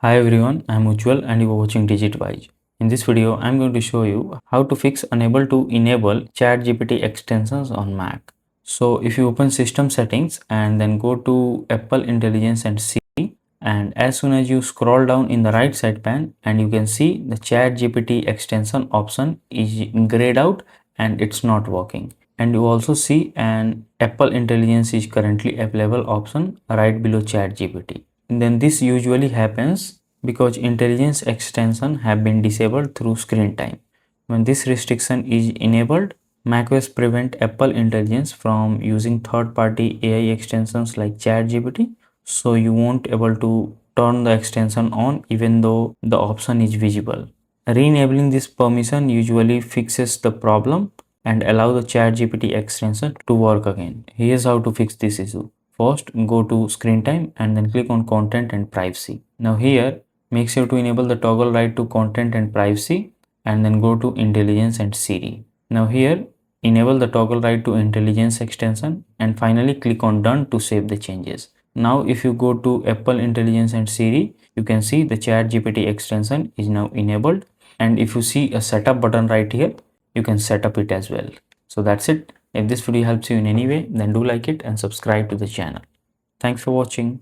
Hi everyone, I am Ujjwal and you are watching DigitWise. In this video, I am going to show you how to fix unable to enable ChatGPT extensions on Mac. So if you open system settings and then go to Apple Intelligence and Siri, and as soon as you scroll down in the right side pane and you can see the ChatGPT extension option is grayed out and it's not working. And you also see an Apple Intelligence is currently available option right below ChatGPT. Then this usually happens because intelligence extension have been disabled through screen time. When this restriction is enabled, macOS prevent Apple Intelligence from using third-party AI extensions like ChatGPT, so you won't able to turn the extension on even though the option is visible. Re-enabling this permission usually fixes the problem and allow the ChatGPT extension to work again. Here's how to fix this issue. First, go to screen time and then click on content and privacy. Now here, make sure to enable the toggle right to content and privacy and then go to intelligence and Siri. Now here, enable the toggle right to intelligence extension and finally click on done to save the changes. Now if you go to Apple Intelligence and Siri, you can see the ChatGPT extension is now enabled, and if you see a setup button right here, you can set up it as well. So that's it. If this video helps you in any way, then do like it and subscribe to the channel. Thanks for watching.